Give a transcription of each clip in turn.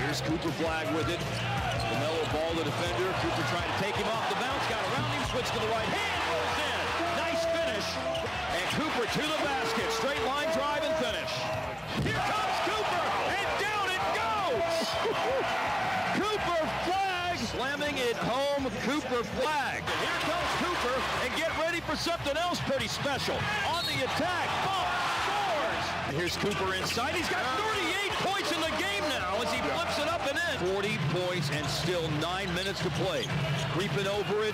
Here's Cooper Flagg with it. LaMelo Ball, the defender. Cooper trying to take him off the bounce. Got around him. Switch to the right hand. Goes in. Nice finish. And Cooper to the basket. Straight line drive and finish. Here comes Cooper. And down it goes. Cooper Flagg slamming it home. Cooper Flagg. And here comes Cooper. And get ready for something else pretty special. On the attack. Bump. Scores. And here's Cooper inside. He's got 38 points in the game now as he flips it up and in. 40 points and still 9 minutes to play. Creeping over it.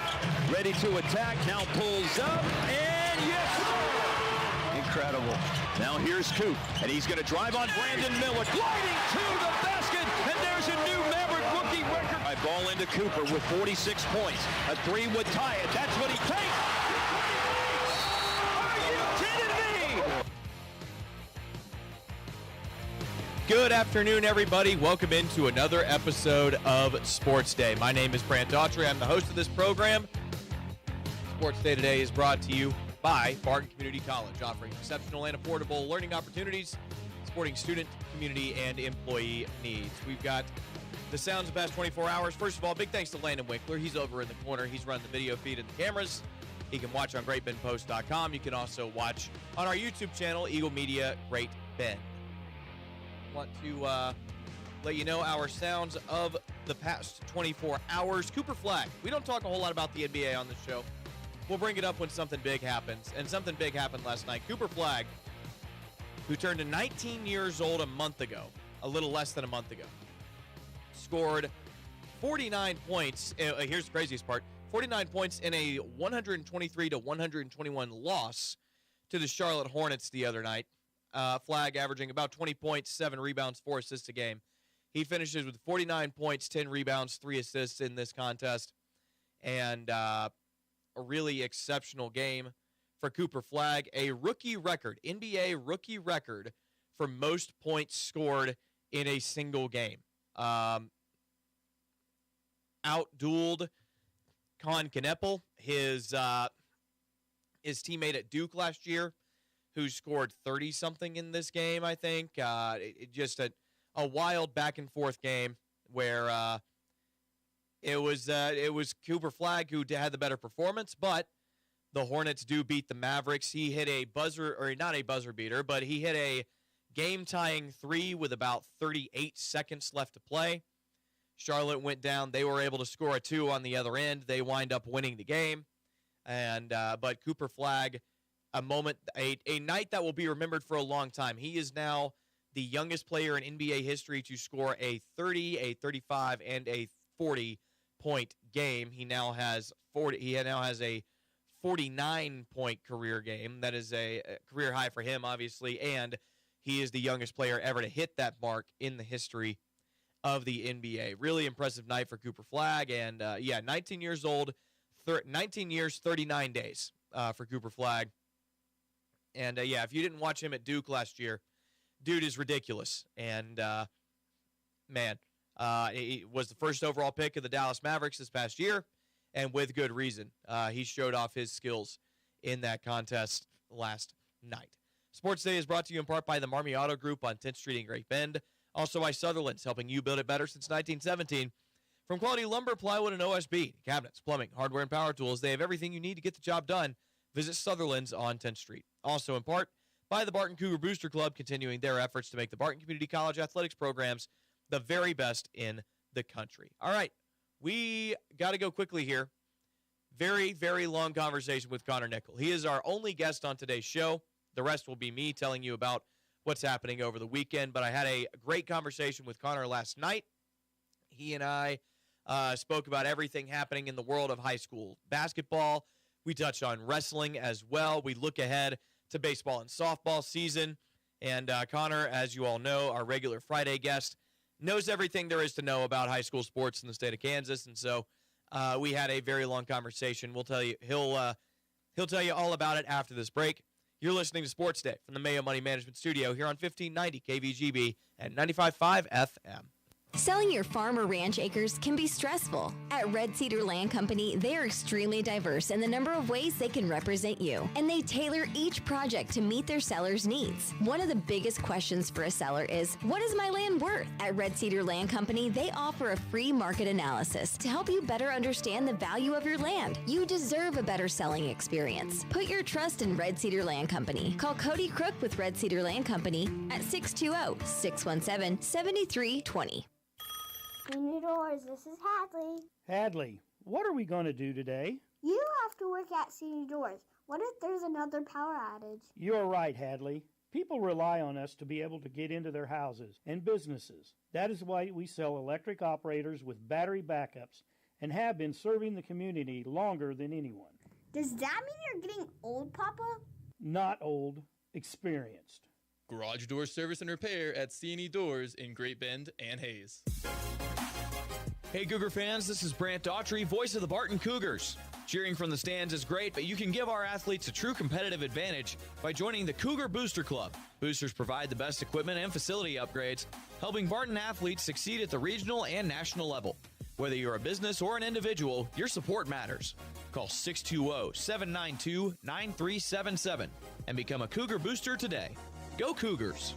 Ready to attack. Now pulls up. And yes, sir. Incredible. Now here's Coop. And he's going to drive on Brandon Miller. Gliding to the basket. And there's a new Maverick rookie record. I ball into Cooper with 46 points. A three would tie it. That's what he takes. Are you kidding me? Good afternoon, everybody. Welcome into another episode of Sports Day. My name is Brant Daughtry. I'm the host of this program. Sports Day today is brought to you by Barton Community College, offering exceptional and affordable learning opportunities, supporting student, community, and employee needs. We've got the sounds of the past 24 hours. First of all, big thanks to Landon Winkler. He's over in the corner. He's running the video feed and the cameras. You can watch on GreatBendPost.com. You can also watch on our YouTube channel, Eagle Media Great Bend. Want to let you know our sounds of the past 24 hours. Cooper Flagg. We don't talk a whole lot about the NBA on the show. We'll bring it up when something big happens, and something big happened last night. Cooper Flagg, who turned 19 years old a month ago, a little less than a month ago, scored 49 points. Here's the craziest part. 49 points in a 123-121 loss to the Charlotte Hornets the other night. Flagg averaging about 20 points, 7 rebounds, 4 assists a game. He finishes with 49 points, 10 rebounds, 3 assists in this contest. And a really exceptional game for Cooper Flagg. A rookie record, NBA rookie record for most points scored in a single game. Outdueled Con Kneppel, his teammate at Duke last year, who scored 30-something in this game, I think. Just a wild back-and-forth game where it was Cooper Flagg who had the better performance, but the Hornets do beat the Mavericks. He hit a buzzer, or not a buzzer beater, but he hit a game-tying three with about 38 seconds left to play. Charlotte went down. They were able to score a two on the other end. They wind up winning the game. But Cooper Flagg, a night that will be remembered for a long time. He is now the youngest player in NBA history to score a 30, a 35, and a 40-point game. He now has 40. He now has a 49-point career game. That is a career high for him, obviously, and he is the youngest player ever to hit that mark in the history of the NBA. Really impressive night for Cooper Flagg, and 19 years old, 19 years, 39 days for Cooper Flagg. And, if you didn't watch him at Duke last year, dude is ridiculous. And, he was the first overall pick of the Dallas Mavericks this past year, and with good reason. He showed off his skills in that contest last night. Sports Day is brought to you in part by the Marmy Auto Group on 10th Street in Great Bend. Also by Sutherland's, helping you build it better since 1917. From quality lumber, plywood, and OSB, cabinets, plumbing, hardware, and power tools, they have everything you need to get the job done. Visit Sutherland's on 10th Street. Also in part by the Barton Cougar Booster Club, continuing their efforts to make the Barton Community College athletics programs the very best in the country. All right, we got to go quickly here. Very, very long conversation with Connor Nickel. He is our only guest on today's show. The rest will be me telling you about what's happening over the weekend. But I had a great conversation with Connor last night. He and I spoke about everything happening in the world of high school basketball. We touched on wrestling as well. We look ahead to baseball and softball season. And Connor, as you all know, our regular Friday guest, knows everything there is to know about high school sports in the state of Kansas. And so we had a very long conversation. We'll tell you, he'll tell you all about it after this break. You're listening to Sports Day from the Mayo Money Management Studio here on 1590 KVGB and 95.5 FM. Selling your farm or ranch acres can be stressful. At Red Cedar Land Company, they are extremely diverse in the number of ways they can represent you, and they tailor each project to meet their seller's needs. One of the biggest questions for a seller is, what is my land worth? At Red Cedar Land Company, they offer a free market analysis to help you better understand the value of your land. You deserve a better selling experience. Put your trust in Red Cedar Land Company. Call Cody Crook with Red Cedar Land Company at 620-617-7320. Senior Doors, this is Hadley. Hadley, what are we going to do today? You have to work at Senior Doors. What if there's another power outage? You're right, Hadley. People rely on us to be able to get into their houses and businesses. That is why we sell electric operators with battery backups and have been serving the community longer than anyone. Does that mean you're getting old, Papa? Not old, experienced. Garage door service and repair at C&E Doors in Great Bend and Hayes. Hey Cougar fans, this is Brant Daughtry, voice of the Barton Cougars. Cheering from the stands is great, but you can give our athletes a true competitive advantage by joining the Cougar Booster Club. Boosters provide the best equipment and facility upgrades, helping Barton athletes succeed at the regional and national level. Whether you're a business or an individual, your support matters. Call 620-792-9377 and become a Cougar Booster today. Go Cougars!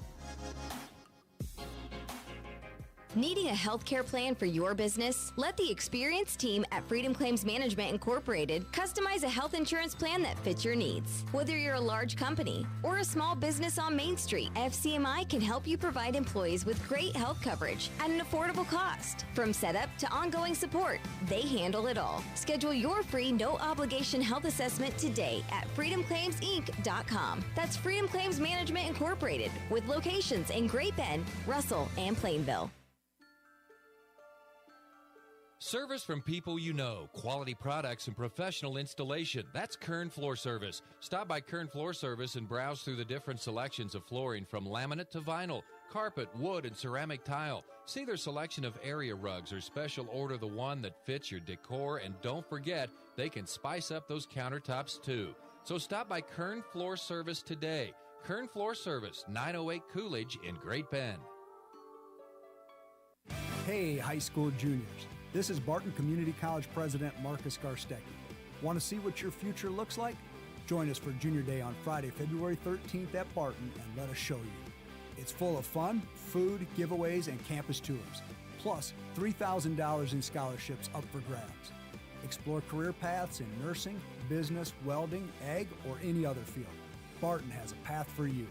Needing a healthcare plan for your business? Let the experienced team at Freedom Claims Management Incorporated customize a health insurance plan that fits your needs. Whether you're a large company or a small business on Main Street, FCMI can help you provide employees with great health coverage at an affordable cost. From setup to ongoing support, they handle it all. Schedule your free no-obligation health assessment today at freedomclaimsinc.com. That's Freedom Claims Management Incorporated, with locations in Great Bend, Russell, and Plainville. Service from people you know, quality products and professional installation. That's Kern Floor Service. Stop by Kern Floor Service and browse through the different selections of flooring from laminate to vinyl, carpet, wood, and ceramic tile. See their selection of area rugs or special order the one that fits your decor, and don't forget, they can spice up those countertops too. So stop by Kern Floor Service today. Kern Floor Service, 908 Coolidge in Great Bend. Hey, high school juniors. This is Barton Community College President Marcus Garstecki. Want to see what your future looks like? Join us for Junior Day on Friday, February 13th at Barton, and let us show you. It's full of fun, food, giveaways, and campus tours. Plus, $3,000 in scholarships up for grabs. Explore career paths in nursing, business, welding, ag, or any other field. Barton has a path for you.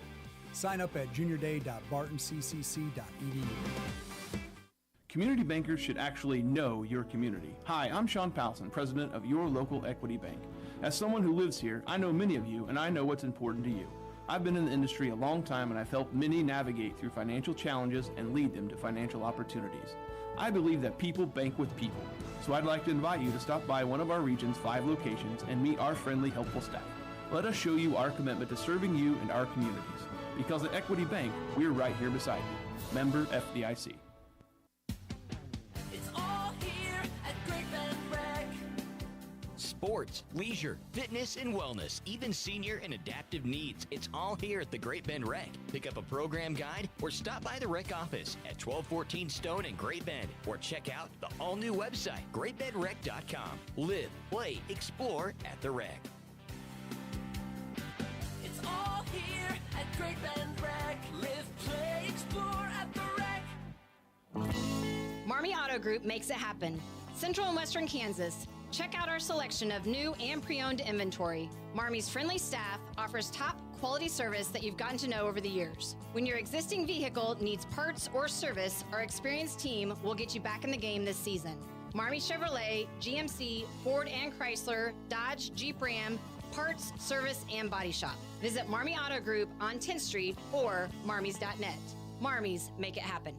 Sign up at juniorday.bartoncccc.edu. Community bankers should actually know your community. Hi, I'm Sean Powelson, president of Your Local Equity Bank. As someone who lives here, I know many of you, and I know what's important to you. I've been in the industry a long time, and I've helped many navigate through financial challenges and lead them to financial opportunities. I believe that people bank with people, so I'd like to invite you to stop by one of our region's 5 locations and meet our friendly, helpful staff. Let us show you our commitment to serving you and our communities. Because at Equity Bank, we're right here beside you. Member FDIC. Sports, leisure, fitness, and wellness, even senior and adaptive needs. It's all here at the Great Bend Rec. Pick up a program guide or stop by the Rec office at 1214 Stone in Great Bend, or check out the all-new website, greatbendrec.com. Live, play, explore at the Rec. It's all here at Great Bend Rec. Live, play, explore at the Rec. Marmy Auto Group makes it happen. Central and Western Kansas. Check out our selection of new and pre-owned inventory. Marmy's friendly staff offers top quality service that you've gotten to know over the years. When your existing vehicle needs parts or service, our experienced team will get you back in the game this season. Marmy Chevrolet, GMC, Ford and Chrysler, Dodge, Jeep Ram, parts, service, and body shop. Visit Marmy Auto Group on 10th Street or marmys.net. Marmys, make it happen.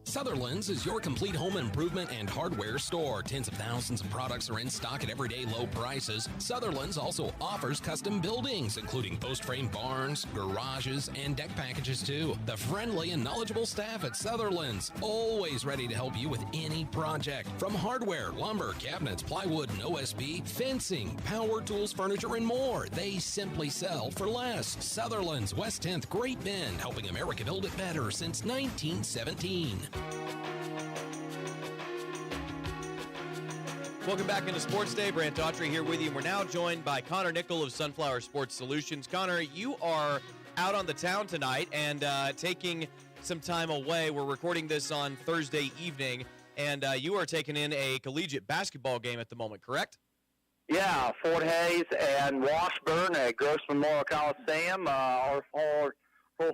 Sutherland's is your complete home improvement and hardware store. Tens of thousands of products are in stock at everyday low prices. Sutherland's also offers custom buildings, including post-frame barns, garages, and deck packages too. The friendly and knowledgeable staff at Sutherland's, always ready to help you with any project. From hardware, lumber, cabinets, plywood, and OSB, fencing, power tools, furniture, and more. They simply sell for less. Sutherland's, West 10th, Great Bend, helping America build it better since 1917. Welcome back into Sports Day. Brant Daughtry here with you. We're now joined by Connor Nickel of Sunflower Sports Solutions. Connor, you are out on the town tonight and taking some time away. We're recording this on Thursday evening, and you are taking in a collegiate basketball game at the moment, correct? Yeah, Fort Hays and Washburn at Gross Memorial Coliseum. Our whole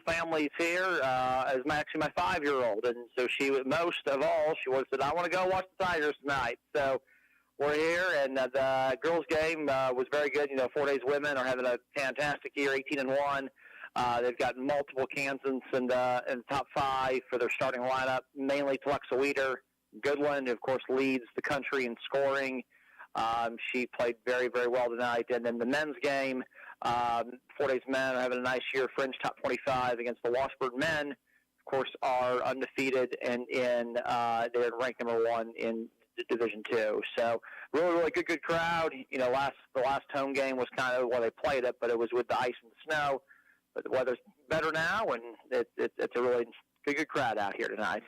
family's here. As actually my 5-year-old, and so she, most of all, she said, "I want to go watch the Tigers tonight." So we're here, and the girls' game was very good. You know, Fort Hays women are having a fantastic year, 18-1. They've got multiple Kansans in the top 5 for their starting lineup, mainly Telexa Weeder. Goodland, of course, leads the country in scoring. She played very, very well tonight. And then the men's game, Fort Hays men are having a nice year, fringe top 25 against the Washburn men. Of course, are undefeated, and they're ranked number 1 in Division II. So really, really good crowd. You know, the last home game was kind of they played it, but it was with the ice and the snow. But the weather's better now, and it's a really good crowd out here tonight.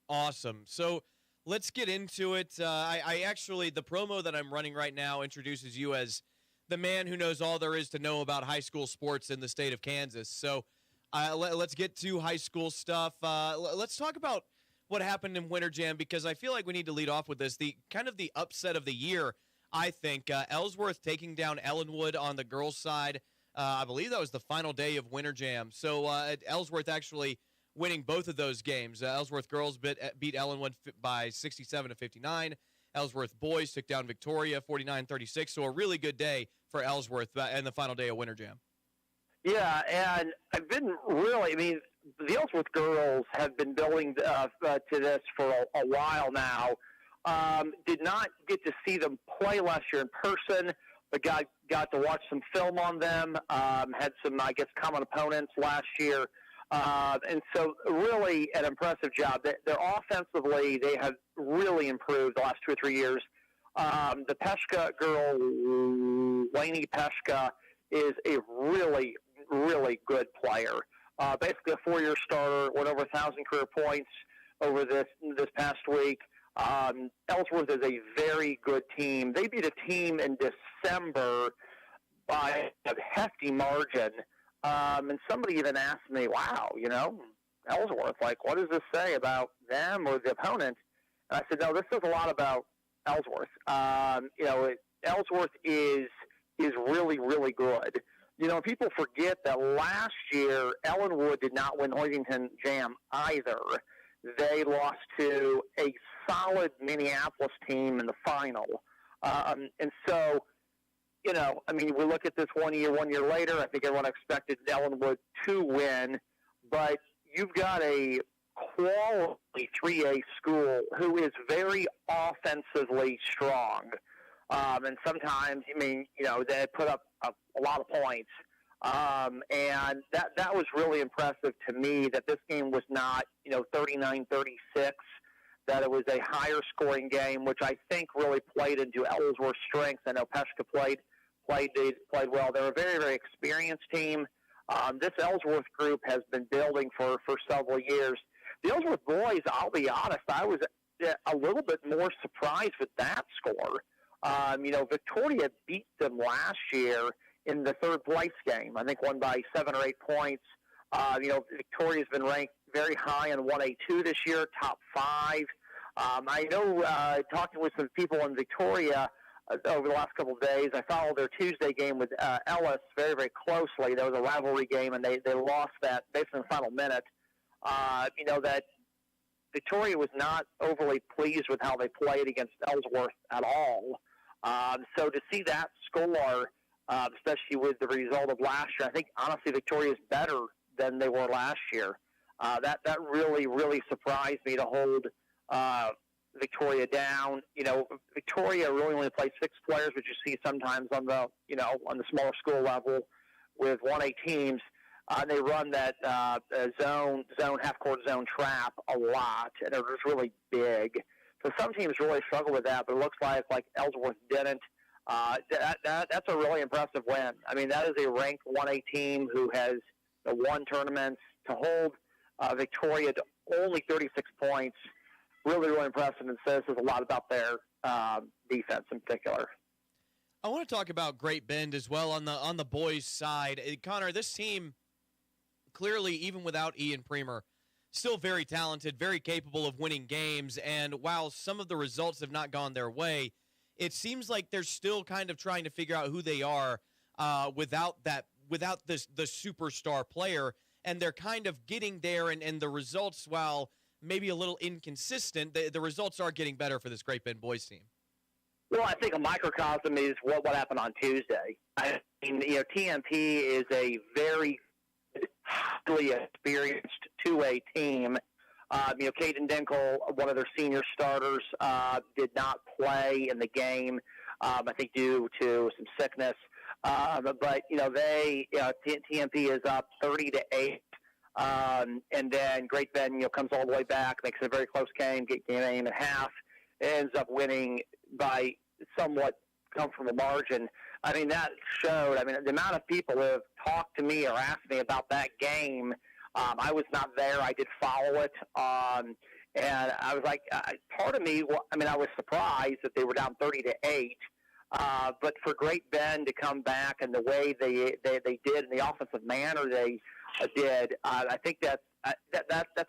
Awesome. So let's get into it. I actually, the promo that I'm running right now introduces you as the man who knows all there is to know about high school sports in the state of Kansas. So let's get to high school stuff. Let's talk about what happened in Winter Jam, because I feel like we need to lead off with this. The kind of the upset of the year, I think. Ellsworth taking down Ellenwood on the girls' side. I believe that was the final day of Winter Jam. So Ellsworth actually winning both of those games. Ellsworth girls beat Ellenwood by 67-59. Ellsworth boys took down Victoria 49-36. So a really good day for Ellsworth and the final day of Winter Jam. Yeah, and I've been really, the Ellsworth girls have been building to this for a while now. Did not get to see them play last year in person, but got to watch some film on them. Had some, I guess, common opponents last year. And so really an impressive job. They're offensively, they have really improved the last 2 or 3 years. The Peshka girl, Lainey Peshka, is a really, really good player. Basically a 4-year starter, went over 1,000 career points over this past week. Ellsworth is a very good team. They beat a team in December by a hefty margin. And somebody even asked me, wow, Ellsworth, what does this say about them or the opponent? And I said, no, this says a lot about Ellsworth. Ellsworth is really, really good. People forget that last year, Ellenwood did not win Hoisington Jam either. They lost to a solid Minneapolis team in the final. And so, we look at this 1 year later, I think everyone expected Ellenwood to win, but you've got a quality 3A school who is very offensively strong. And sometimes, they put up a lot of points. And that was really impressive to me, that this game was not, 39-36, that it was a higher scoring game, which I think really played into Ellsworth's strengths. I know Peshka played well. They're a very, very experienced team. This Ellsworth group has been building for several years. The Ellsworth boys, I'll be honest, I was a little bit more surprised with that score. Victoria beat them last year in the third place game. I think won by 7 or 8 points. Victoria's been ranked very high in 1A2 this year, top 5. I know, talking with some people in Victoria over the last couple of days, I followed their Tuesday game with Ellis very, very closely. There was a rivalry game, and they lost that basically in the final minute. That Victoria was not overly pleased with how they played against Ellsworth at all. So to see that score, especially with the result of last year, I think, honestly, Victoria is better than they were last year. That really, really surprised me to hold Victoria down. Victoria really only plays 6 players, which you see sometimes on the smaller school level with 1A teams. They run that zone half-court zone trap a lot, and it was really big. So some teams really struggle with that, but it looks like Ellsworth didn't. That's a really impressive win. That is a ranked 1A team who has won tournaments. To hold Victoria to only 36 points. Really, really impressive, and says a lot about their defense in particular. I want to talk about Great Bend as well on the boys' side. Connor, this team clearly, even without Ian Premer, still very talented, very capable of winning games. And while some of the results have not gone their way, it seems like they're still kind of trying to figure out who they are without the superstar player. And they're kind of getting there, and the results, while maybe a little inconsistent, the results are getting better for this Great Bend boys team. Well, I think a microcosm is what happened on Tuesday. I mean, TMP is a very highly experienced two-way team. Caden Dinkle, one of their senior starters, did not play in the game, I think due to some sickness. But TMP is up 30-8. And then Great Bend, comes all the way back, makes it a very close game, game at half, ends up winning by somewhat comfortable margin. I mean, that showed. I mean, the amount of people who have talked to me or asked me about that game. I was not there. I did follow it. And I was like, part of me, I was surprised that they were down 30-8. But for Great Bend to come back and the way they did in the offensive manner they did, I think that's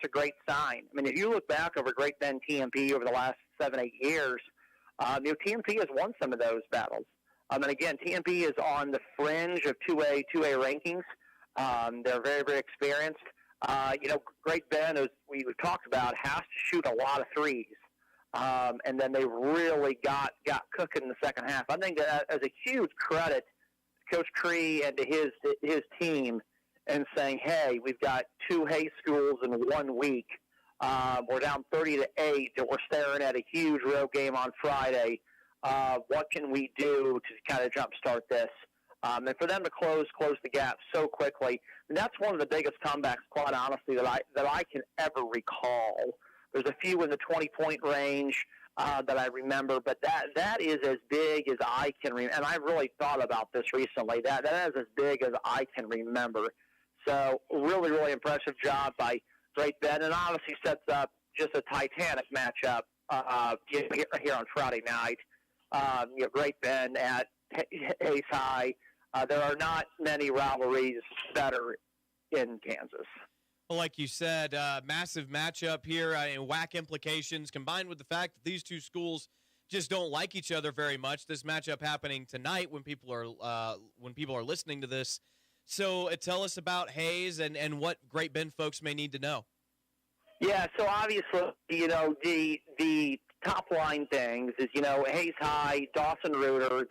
a great sign. I mean, if you look back over Great Bend TMP over the last 7-8 years, TMP has won some of those battles. And again, TMP is on the fringe of 2A rankings. They're very, very experienced. Great Bend, as we've talked about, has to shoot a lot of threes. And then they really got cooking in the second half. I think that as a huge credit to Coach Cree and to his team, and saying, hey, we've got 2 Hayes schools in 1 week. We're down 30-8, and we're staring at a huge road game on Friday. What can we do to kind of jumpstart this? And for them to close the gap so quickly, and that's one of the biggest comebacks, quite honestly, that I can ever recall. There's a few in the 20-point range that I remember, but that is as big as I can remember. And I've really thought about this recently. That is as big as I can remember. So really, really impressive job by Great Bend, and obviously sets up just a titanic matchup here on Friday night. Great Bend at Hayes High. There are not many rivalries better in Kansas. Well, like you said, massive matchup here and WAC implications combined with the fact that these two schools just don't like each other very much. This matchup happening tonight when people are listening to this. So tell us about Hayes and what Great Bend folks may need to know. Yeah, so obviously, the top line things is, Hayes High, Dawson Reuter,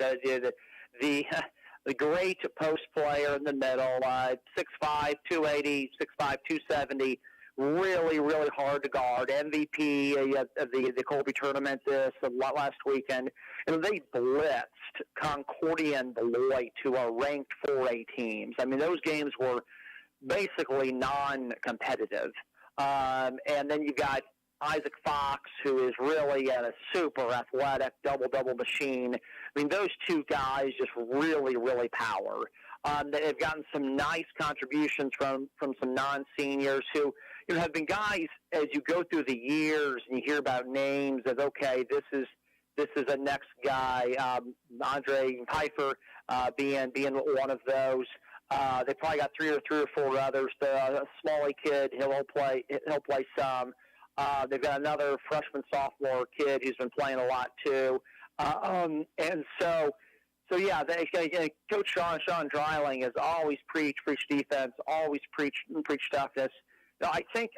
the great post player in the middle, 6'5", 280, 6'5", 270, really, really hard to guard. MVP of the Colby tournament last weekend. And they blitzed Concordia and Beloit, who are ranked 4A teams. I mean, those games were basically non-competitive. And then you've got Isaac Fox, who is really a super athletic double-double machine. I mean, those two guys just really, really power. They've gotten some nice contributions from some non-seniors who have been guys as you go through the years and you hear about names of, okay, this is a next guy, Andre Pfeiffer being one of those. They probably got three or four others. The Smalley kid, he'll play some. They've got another freshman sophomore kid who's been playing a lot too. And so yeah, Coach Sean Dreiling has always preached defense, always preached toughness. No, I think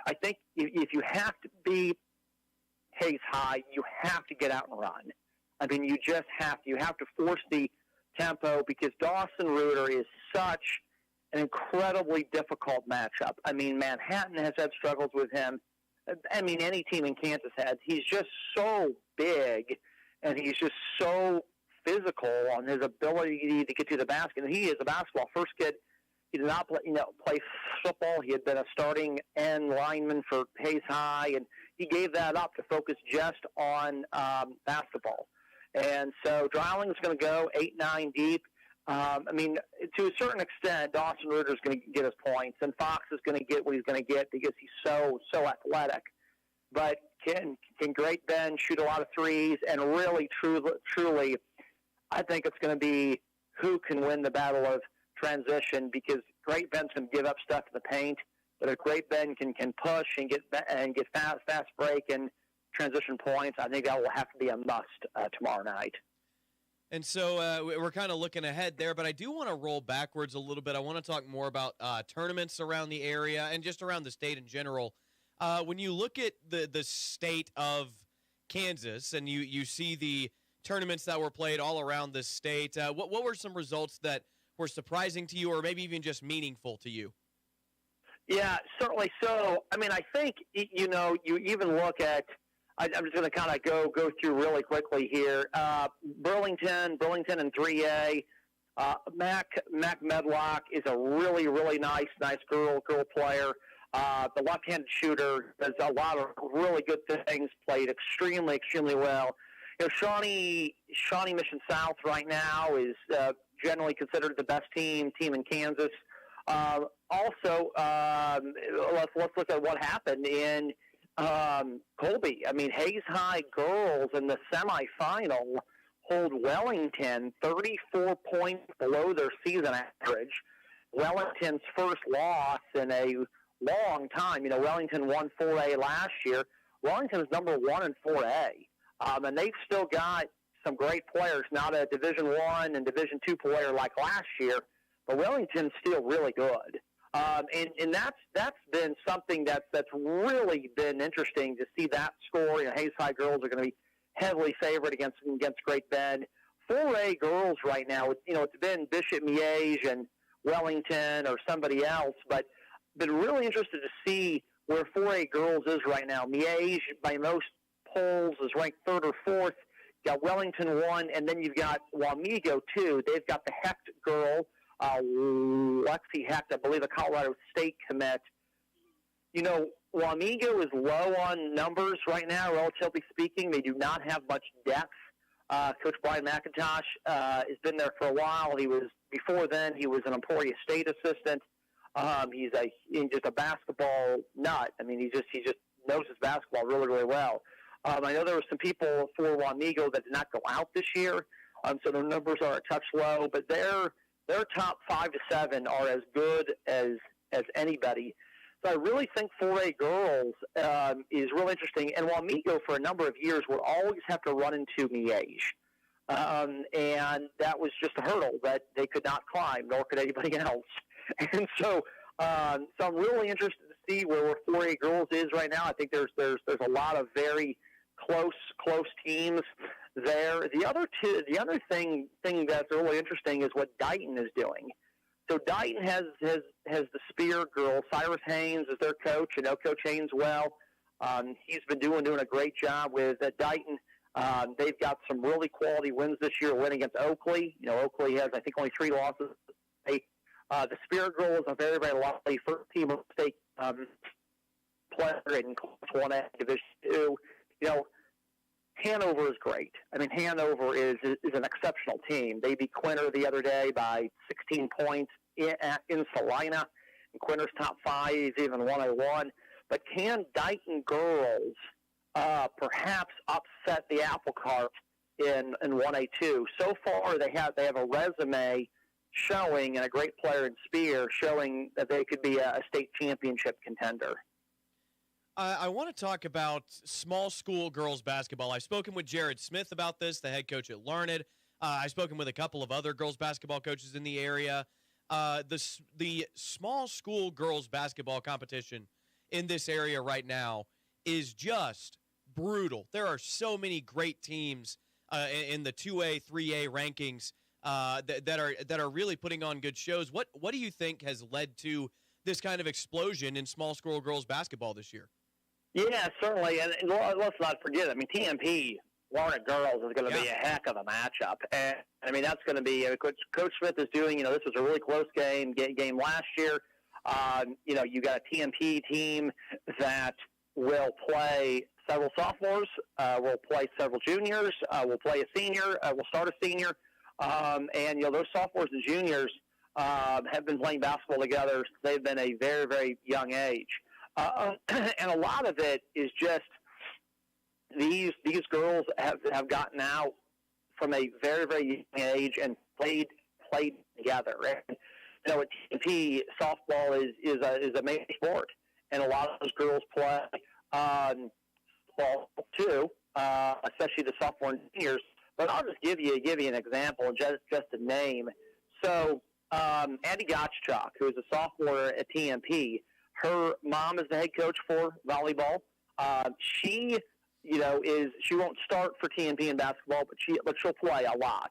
if you have to be Hayes High, you have to get out and run. I mean, you just have to. You have to force the tempo because Dawson Reuter is such an incredibly difficult matchup. I mean, Manhattan has had struggles with him. I mean, any team in Kansas has. He's just so big, and he's just so physical on his ability to get to the basket. And he is a basketball-first kid. He did not play football. He had been a starting end lineman for Hayes High, and he gave that up to focus just on basketball. And so Dreiling's going to go 8-9 deep. I mean, to a certain extent, Dawson Ruder is going to get his points, and Fox is going to get what he's going to get because he's so athletic. But can Great Bend shoot a lot of threes? And really, truly, I think it's going to be who can win the battle of transition, because Great Bend's going to give up stuff in the paint. But if Great Bend can push and get fast break and transition points, I think that will have to be a must tomorrow night. And so we're kind of looking ahead there, but I do want to roll backwards a little bit. I want to talk more about tournaments around the area and just around the state in general. When you look at the state of Kansas and you see the tournaments that were played all around the state, what were some results that were surprising to you or maybe even just meaningful to you? Yeah, certainly so. I mean, I think, you even look at, I'm just going to kind of go through really quickly here. Burlington in 3A. Mac Medlock is a really, really nice girl player. The left-handed shooter does a lot of really good things, played extremely, extremely well. Shawnee Mission South right now is generally considered the best team in Kansas. Also, let's look at what happened in Colby. I mean, Hayes High girls in the semifinal hold Wellington 34 points below their season average. Wellington's first loss in a long time. Wellington won 4A last year. Wellington's number 1 in 4A. And they've still got some great players, not a Division I and Division II player like last year, but Wellington's still really good. And that's been something that's really been interesting to see that score. Hayes High girls are going to be heavily favored against Great Bend. 4A girls right now, it's been Bishop Miege and Wellington or somebody else, but been really interested to see where 4A girls is right now. Miege, by most polls, is ranked 3rd or 4th. Got Wellington 1, and then you've got Wamego 2. They've got the Hecht girl, Lexi Hecht, I believe a Colorado State commit. Wamego is low on numbers right now, relatively speaking. They do not have much depth. Coach Brian McIntosh has been there for a while. Before then, he was an Emporia State assistant. He's just a basketball nut. I mean, he just knows his basketball really, really well. I know there were some people for Wamego that did not go out this year, so their numbers are a touch low. But their top 5 to 7 are as good as anybody. So I really think 4A girls is real interesting. And Wamego, for a number of years, would always have to run into Miege. And that was just a hurdle that they could not climb, nor could anybody else. And so I'm really interested to see where 4A girls is right now. I think there's a lot of very close teams there. The other thing that's really interesting is what Dighton is doing. So Dighton has the Spear girls. Cyrus Haynes is their coach. Coach Haynes well. He's been doing a great job with Dighton. They've got some really quality wins this year. Win against Oakley. Oakley has, I think, only 3 losses. The Spear girls are very, very likely first team of state player in Class 1A Division 2. Hanover is great. I mean, Hanover is an exceptional team. They beat Quinter the other day by 16 points in Salina. And Quinter's top 5 is even 101. But can Dighton girls perhaps upset the apple cart in 1A2? So far, they have a resume showing, and a great player in Spear showing that they could be a state championship contender. I want to talk about small school girls basketball. I've spoken with Jared Smith about this, the head coach at Larned. I've spoken with a couple of other girls basketball coaches in the area. The small school girls basketball competition in this area right now is just brutal. There are so many great teams in the 2A, 3A rankings that are really putting on good shows. What do you think has led to this kind of explosion in small school girls basketball this year? Yeah, certainly, and let's not forget. I mean, TMP Larned girls is going to be a heck of a matchup, and I mean that's going to be Coach Smith is doing. This was a really close game last year. You got a TMP team that will play several sophomores, will play several juniors, will play a senior, will start a senior. And those sophomores and juniors have been playing basketball together since they've been a very, very young age. And a lot of it is just these girls have gotten out from a very, very young age and played together. And, at TNP, softball is a major sport, and a lot of those girls play ball too, especially the sophomore and juniors. But I'll just give you an example, just a name. So Addie Gottschalk, who is a sophomore at TNP, her mom is the head coach for volleyball. She won't start for TNP in basketball, but she'll play a lot.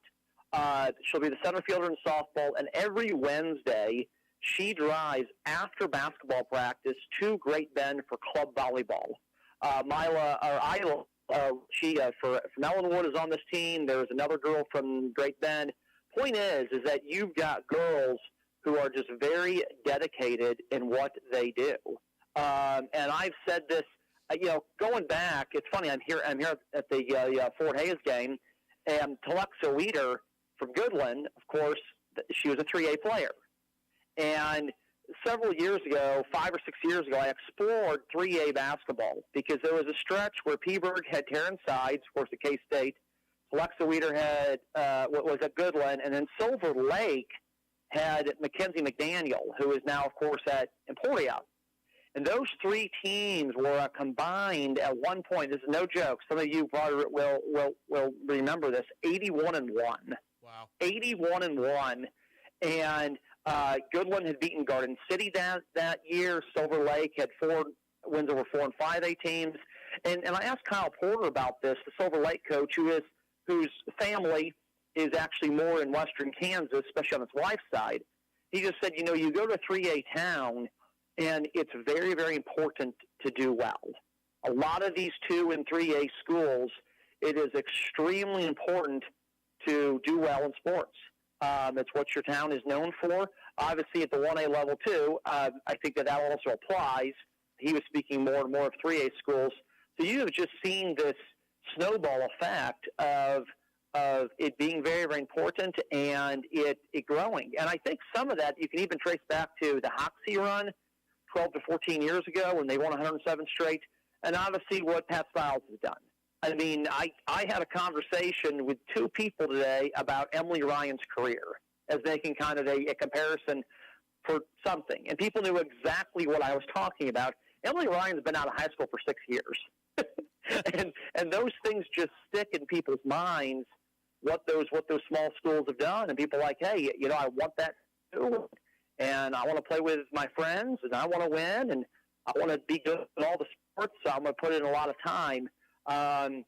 She'll be the center fielder in softball, and every Wednesday she drives after basketball practice to Great Bend for club volleyball. Isla, from Ellenwood is on this team. There's another girl from Great Bend. Point is that you've got girls who are just very dedicated in what they do. And I've said this, going back. It's funny. I'm here at the Fort Hays game, and Telexa Weeder from Goodland, of course, she was a 3A player. And several years ago, 5 or 6 years ago, I explored 3A basketball because there was a stretch where Peaburg had Terrence Sides, of course, at K-State. Alexa Weeder had was at Goodland, and then Silver Lake had Mackenzie McDaniel, who is now, of course, at Emporia. And those three teams were combined at one point. This is no joke. Some of you probably will remember this. 81-1. Wow. 81-1, and Goodland had beaten Garden City that year. Silver Lake had 4 wins over 4 and 5A teams. And I asked Kyle Porter about this, the Silver Lake coach, whose family is actually more in western Kansas, especially on his wife's side. He just said, you go to a 3A town, and it's very, very important to do well. A lot of these 2 and 3A schools, it is extremely important to do well in sports. It's what your town is known for. Obviously, at the 1A level, too, I think that also applies. He was speaking more and more of 3A schools. So you have just seen this snowball effect of it being very, very important and it growing. And I think some of that you can even trace back to the Hoxie run 12 to 14 years ago when they won 107 straight, and obviously what Pat Stiles has done. I mean, I had a conversation with 2 people today about Emily Ryan's career as making kind of a comparison for something. And people knew exactly what I was talking about. Emily Ryan's been out of high school for 6 years. and those things just stick in people's minds, what those small schools have done. And people are like, hey, I want that too. And I want to play with my friends, and I want to win, and I want to be good in all the sports, so I'm going to put in a lot of time. And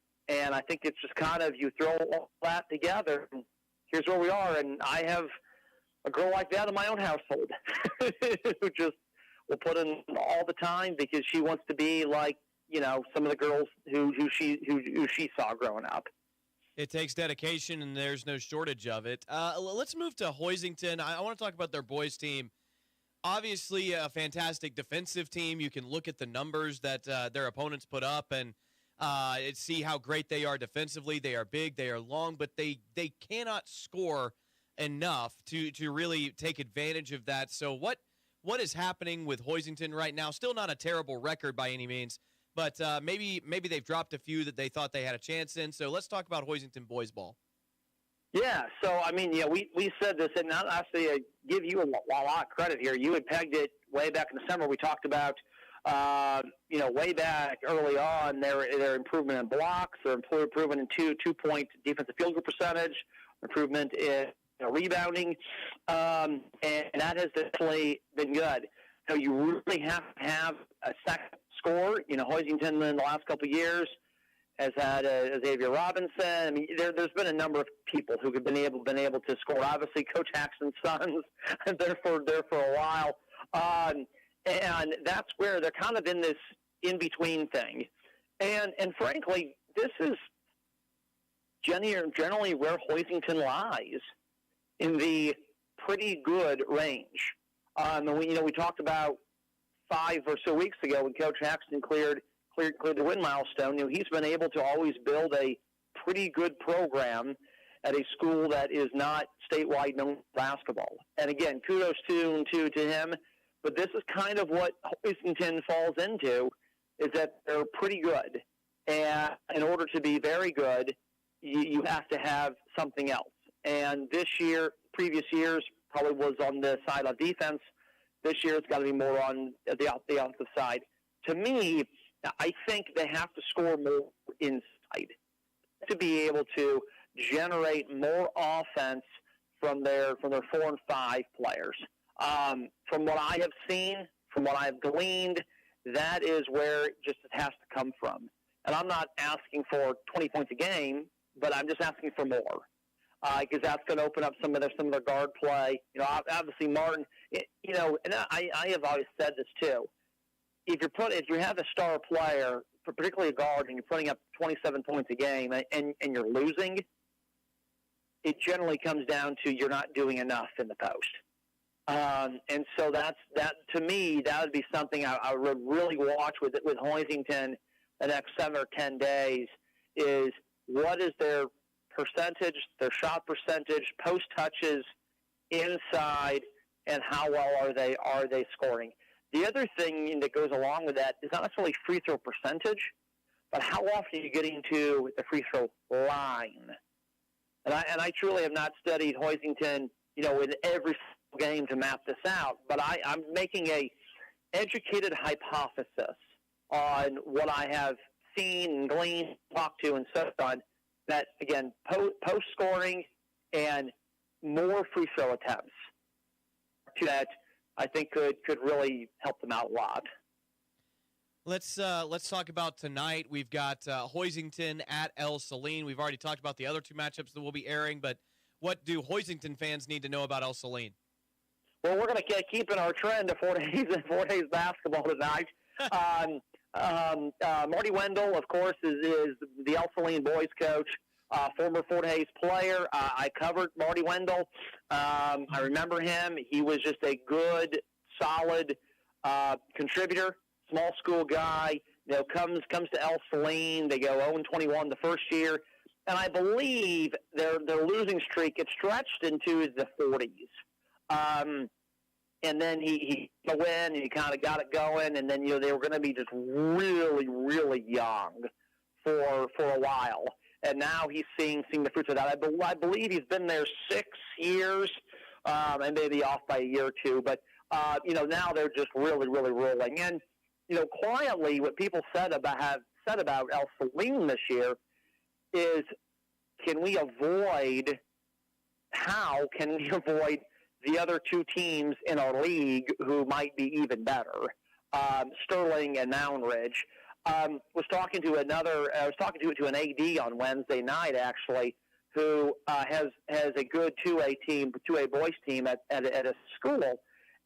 I think it's just kind of you throw all that together, and here's where we are. And I have a girl like that in my own household who just will put in all the time because she wants to be like, some of the girls who she saw growing up. It takes dedication, and there's no shortage of it. Let's move to Hoisington. I want to talk about their boys team. Obviously, a fantastic defensive team. You can look at the numbers that their opponents put up and see how great they are defensively. They are big, they are long, but they cannot score enough to really take advantage of that. So what is happening with Hoisington right now? Still not a terrible record by any means, but maybe they've dropped a few that they thought they had a chance in. So let's talk about Hoisington boys ball. Yeah, so, I mean, we said this, and not actually give you a lot of credit here. You had pegged it way back in the summer. We talked about, way back early on, their improvement in blocks, their improvement in two-point defensive field goal percentage, improvement in rebounding, and that has definitely been good. So you really have to have a second scorer. Hoisington in the last couple of years has had Xavier Robinson. I mean, there's been a number of people who have been able to score. Obviously, Coach Haxton's sons, they're for a while, and that's where they're kind of in this in-between thing. And frankly, this is generally where Hoisington lies, in the pretty good range. And we talked about 5 or so weeks ago when Coach Haxton cleared the win milestone. He's been able to always build a pretty good program, at a school that is not statewide known for basketball. And again, kudos to him. But this is kind of what Hoisington falls into, is that they're pretty good. And in order to be very good, you have to have something else. And this year, previous years, probably was on the side of defense. This year, it's got to be more on the offensive side. To me, I think they have to score more inside to be able to generate more offense from their 4 and 5 players. From what I have seen, from what I've gleaned, that is where it has to come from. And I'm not asking for 20 points a game, but I'm just asking for more. Because that's going to open up some of their guard play. Obviously Martin. And I have always said this too. If you have a star player, particularly a guard, and you're putting up 27 points a game, and you're losing, it generally comes down to you're not doing enough in the post. And so that to me, that would be something I would really watch with Hoisington the next 7 or 10 days. Is what is their percentage, their shot percentage, post touches, inside, and how well are they scoring? The other thing that goes along with that is not necessarily free throw percentage, but how often are you getting to the free throw line? And I truly have not studied Hoisington, in every game to map this out, but I'm making a educated hypothesis on what I have seen and gleaned, talked to, and so on. That, again, post scoring and more free throw attempts that I think could really help them out a lot. Let's talk about tonight. We've got Hoisington at El Saline. We've already talked about the other 2 matchups that we'll be airing, but what do Hoisington fans need to know about El Saline? Well, we're going to keep in our trend of 4 days basketball tonight. Marty Wendell, of course, is the El Saline boys coach, former Fort Hays player. I covered Marty Wendell. I remember him. He was just a good, solid contributor, small school guy. Comes to El Saline. They go 0-21 the first year. And I believe their losing streak, it stretched into the 40s. And then he win, and he kind of got it going, and then they were going to be just really, really young for a while, and now he's seeing the fruits of that. I believe he's been there 6 years, and maybe off by a year or 2, but now they're just really, really rolling. And quietly, what people have said about El Saline this year is, how can we avoid the other 2 teams in our league who might be even better, Sterling and Mound Ridge. Was talking to an AD on Wednesday night, actually, who has a good 2A boys team at a school,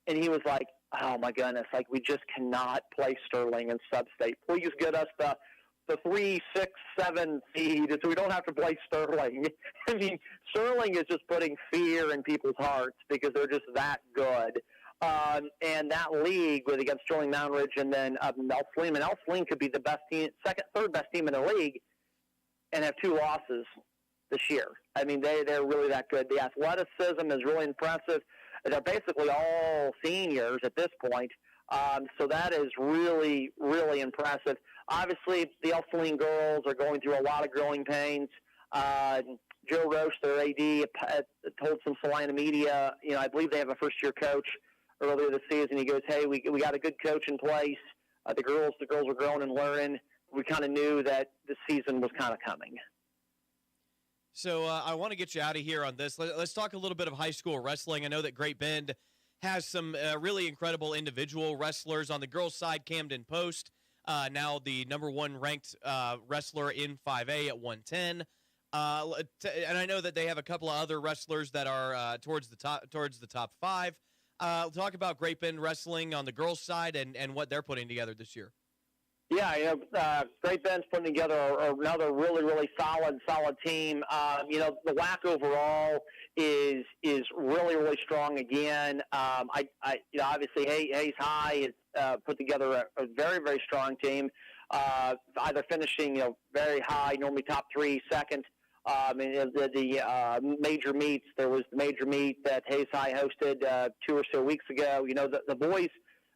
and he was like, "Oh my goodness, we just cannot play Sterling in Sub-State. Please get us the 3, 6, 7 seed, so we don't have to play Sterling." I mean, Sterling is just putting fear in people's hearts because they're just that good. And that league against Sterling, Mound Ridge, and then El Saline. And El Saline could be the best team, third best team in the league, and have 2 losses this year. I mean, they're really that good. The athleticism is really impressive. They're basically all seniors at this point. So that is really, really impressive. Obviously, the El Saline girls are going through a lot of growing pains. Joe Roche, their AD, told some Salina media, I believe they have a first-year coach earlier this season. He goes, "Hey, we got a good coach in place. The girls are growing and learning. We kind of knew that the season was kind of coming." So I want to get you out of here on this. Let's talk a little bit of high school wrestling. I know that Great Bend has some really incredible individual wrestlers. On the girls' side, Camden Post, now the number 1 ranked wrestler in 5A at 110. And I know that they have a couple of other wrestlers that are towards the top 5. Talk about Great Bend Wrestling on the girls' side and what they're putting together this year. Yeah, Great Bend's putting together another really, really solid team. The WAC overall is really, really strong again. Obviously Hays High has put together a very, very strong team. Either finishing very high, normally top 3, second And the major meets, there was the major meet that Hayes High hosted 2 or so weeks ago. The boys'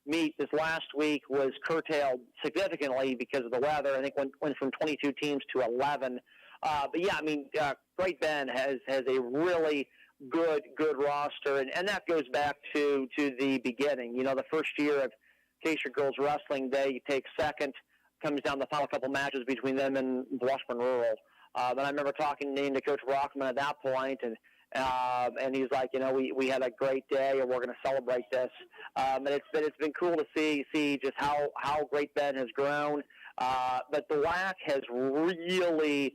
meet this last week was curtailed significantly because of the weather. I think went from 22 teams to 11. Great Bend has a really good roster, and that goes back to the beginning. The first year of Acacia Girls Wrestling, they take second. Comes down the final couple matches between them and Washburn Rural. And I remember talking to Coach Brockman at that point, and he's like, we had a great day, and we're going to celebrate this. And it's been cool to see just how Great Bend has grown. But the WAC has really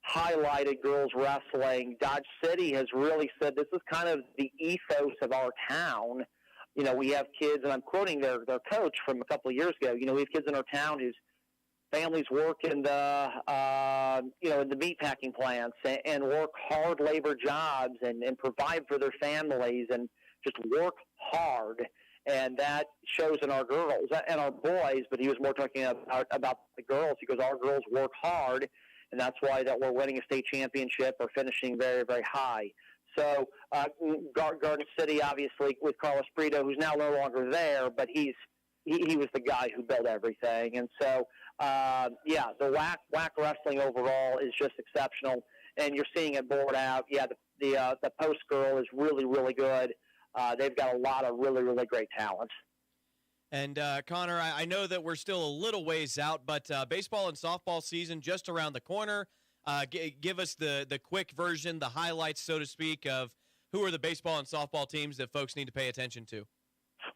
highlighted girls wrestling. Dodge City has really said this is kind of the ethos of our town. We have kids, and I'm quoting their coach from a couple of years ago. We have kids in our town whose families work in the in the meatpacking plants and work hard labor jobs and provide for their families and just work hard. And that shows in our girls and our boys. But he was more talking about the girls. He goes, our girls work hard, and that's why that we're winning a state championship or finishing very, very high. So Garden City, obviously, with Carlos Brito, who's now no longer there, but he was the guy who built everything. And so, the WAC wrestling overall is just exceptional, and you're seeing it board out. Yeah, the post girl is really, really good. They've got a lot of really, really great talent. And, Connor, I know that we're still a little ways out, but baseball and softball season just around the corner. Give us the quick version, the highlights, so to speak, of who are the baseball and softball teams that folks need to pay attention to.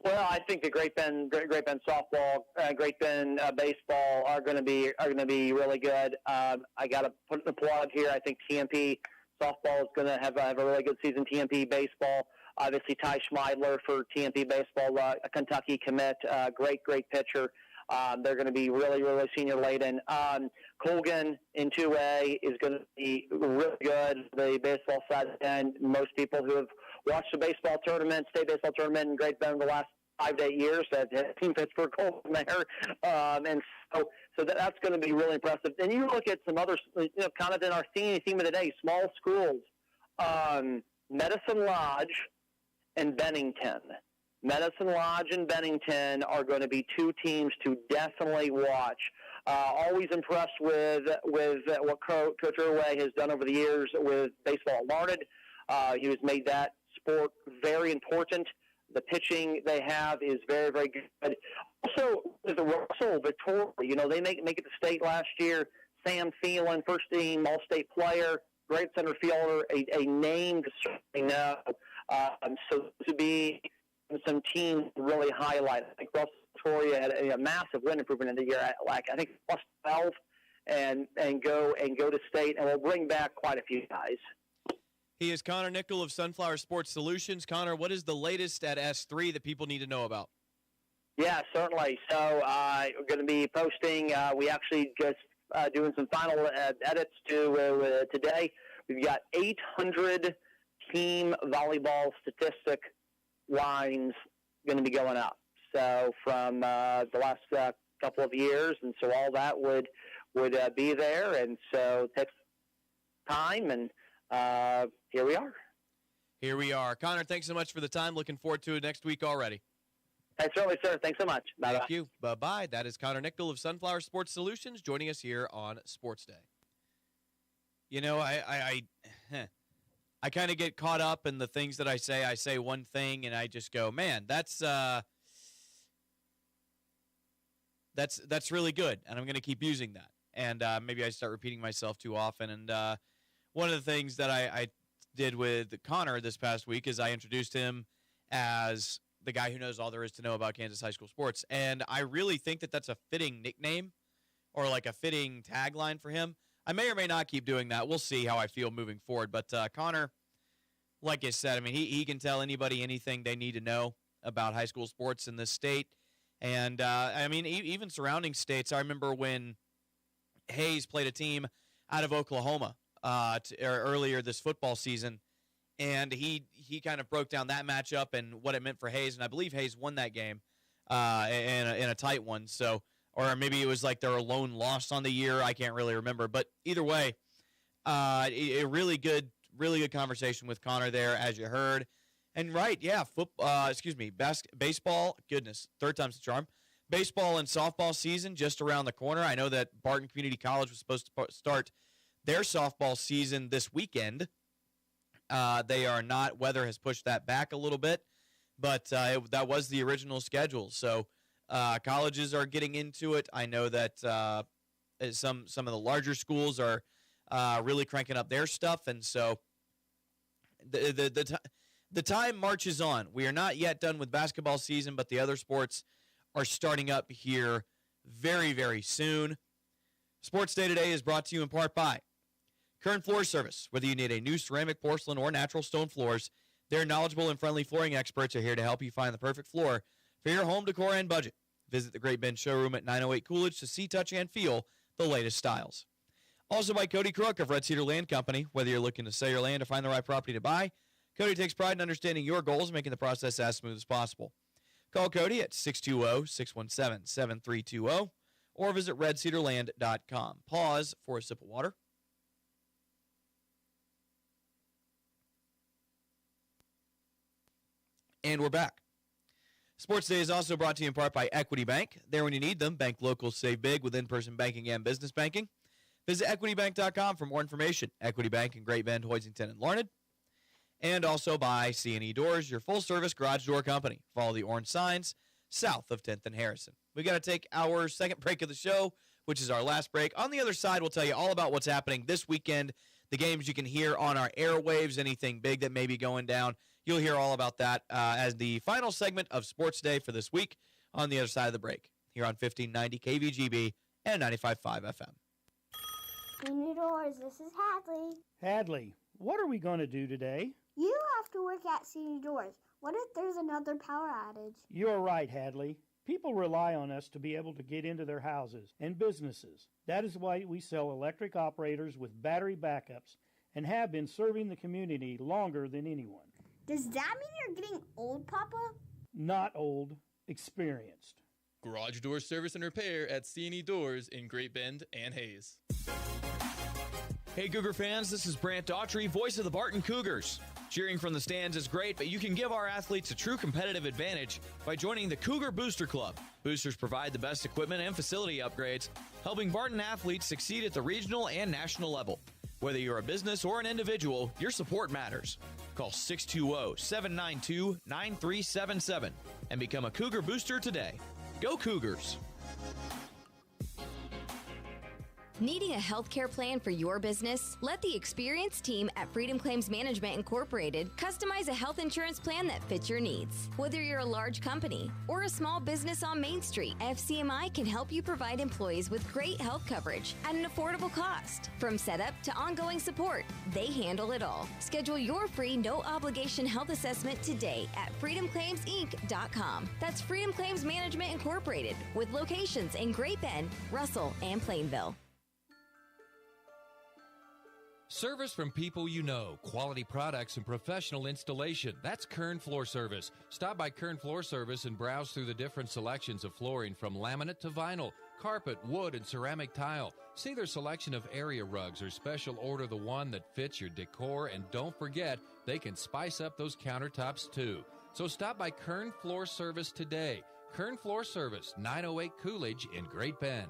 Well, I think the Great Bend softball, Great Bend baseball are going to be really good. I got to put the plug here. I think TMP softball is going to have a really good season. TMP baseball, obviously Ty Schmeidler for TMP baseball, a Kentucky commit, great pitcher. They're going to be really, really senior laden. Colgan in 2A is going to be really good. The baseball side, and most people who have watched the baseball tournament, state baseball tournament in Great Bend the last 5 to 8 years have seen Pittsburgh Colgan there. And so that's going to be really impressive. And you look at some other, kind of in our theme of the day, small schools, Medicine Lodge and Bennington. Medicine Lodge and Bennington are going to be two teams to definitely watch. Always impressed with what Coach Irway has done over the years with baseball at Larned. He has made that sport very important. The pitching they have is very, very good. Also, the Russell Victoria, they make it to state last year. Sam Phelan, first team All-State player, great center fielder, a name to certainly know. So to be some teams really highlight. I think Russell Victoria had a massive win improvement in the year, I think plus 12, and go to state, and we'll bring back quite a few guys. He is Connor Nickel of Sunflower Sports Solutions. Connor, what is the latest at S3 that people need to know about? Yeah, certainly. So we're going to be posting. We actually just doing some final edits to today. We've got 800 team volleyball statistic lines going to be going up. So from the last couple of years, and so all that would be there, and so it takes time, and here we are. Here we are. Connor, thanks so much for the time. Looking forward to it next week already. Thanks, certainly, sir. Thanks so much. Bye-bye. Thank you. Bye-bye. That is Connor Nickel of Sunflower Sports Solutions joining us here on Sports Day. I kind of get caught up in the things that I say. I say one thing, and I just go, man, that's really good, and I'm going to keep using that. And maybe I start repeating myself too often. And one of the things that I did with Connor this past week is I introduced him as the guy who knows all there is to know about Kansas high school sports. And I really think that that's a fitting nickname or like a fitting tagline for him. I may or may not keep doing that. We'll see how I feel moving forward. But Connor, like I said, I mean, he can tell anybody anything they need to know about high school sports in this state. And, I mean, even surrounding states. I remember when Hayes played a team out of Oklahoma earlier this football season, and he kind of broke down that matchup and what it meant for Hayes. And I believe Hayes won that game in a tight one. So, or maybe it was like their lone loss on the year. I can't really remember. But either way, A really good conversation with Connor there, as you heard. And right, yeah, baseball, goodness, third time's the charm. Baseball and softball season just around the corner. I know that Barton Community College was supposed to start their softball season this weekend. They are not. Weather has pushed that back a little bit, but that was the original schedule. So colleges are getting into it. I know that some of the larger schools are really cranking up their stuff, and so the time marches on. We are not yet done with basketball season, but the other sports are starting up here very, very soon. Sports Day today is brought to you in part by Kern Floor Service. Whether you need a new ceramic, porcelain, or natural stone floors, their knowledgeable and friendly flooring experts are here to help you find the perfect floor for your home decor and budget. Visit the Great Bend Showroom at 908 Coolidge to see, touch, and feel the latest styles. Also by Cody Crook of Red Cedar Land Company. Whether you're looking to sell your land or find the right property to buy, Cody takes pride in understanding your goals and making the process as smooth as possible. Call Cody at 620-617-7320 or visit redcedarland.com. Pause for a sip of water. And we're back. Sports Day is also brought to you in part by Equity Bank. There when you need them, bank local, save big with in-person banking and business banking. Visit equitybank.com for more information. Equity Bank in Great Bend, Hoisington, and Larned. And also by C&E Doors, your full-service garage door company. Follow the orange signs south of 10th and Harrison. We got to take our second break of the show, which is our last break. On the other side, we'll tell you all about what's happening this weekend, the games you can hear on our airwaves, anything big that may be going down. You'll hear all about that as the final segment of Sports Day for this week on the other side of the break, here on 1590 KVGB and 95.5 FM. Senior Doors, this is Hadley. Hadley, what are we going to do today? You have to work at Senior Doors. What if there's another power outage? You're right, Hadley. People rely on us to be able to get into their houses and businesses. That is why we sell electric operators with battery backups and have been serving the community longer than anyone. Does that mean you're getting old, Papa? Not old, experienced. Garage door service and repair at C&E Doors in Great Bend and Hayes. Hey Cougar fans, this is Brant Daughtry, voice of the Barton Cougars. Cheering from the stands is great, but you can give our athletes a true competitive advantage by joining the Cougar Booster Club. Boosters provide the best equipment and facility upgrades, helping Barton athletes succeed at the regional and national level. Whether you're a business or an individual, your support matters. Call 620-792-9377 and become a Cougar Booster today. Go Cougars! Needing a healthcare plan for your business? Let the experienced team at Freedom Claims Management Incorporated customize a health insurance plan that fits your needs. Whether you're a large company or a small business on Main Street, FCMI can help you provide employees with great health coverage at an affordable cost. From setup to ongoing support, they handle it all. Schedule your free no-obligation health assessment today at freedomclaimsinc.com. That's Freedom Claims Management Incorporated, with locations in Great Bend, Russell, and Plainville. Service from people you know, quality products and professional installation. That's Kern Floor Service. Stop by Kern Floor Service and browse through the different selections of flooring from laminate to vinyl, carpet, wood, and ceramic tile. See their selection of area rugs or special order the one that fits your decor, and don't forget, they can spice up those countertops too. So stop by Kern Floor Service today. Kern Floor Service, 908 Coolidge in Great Bend.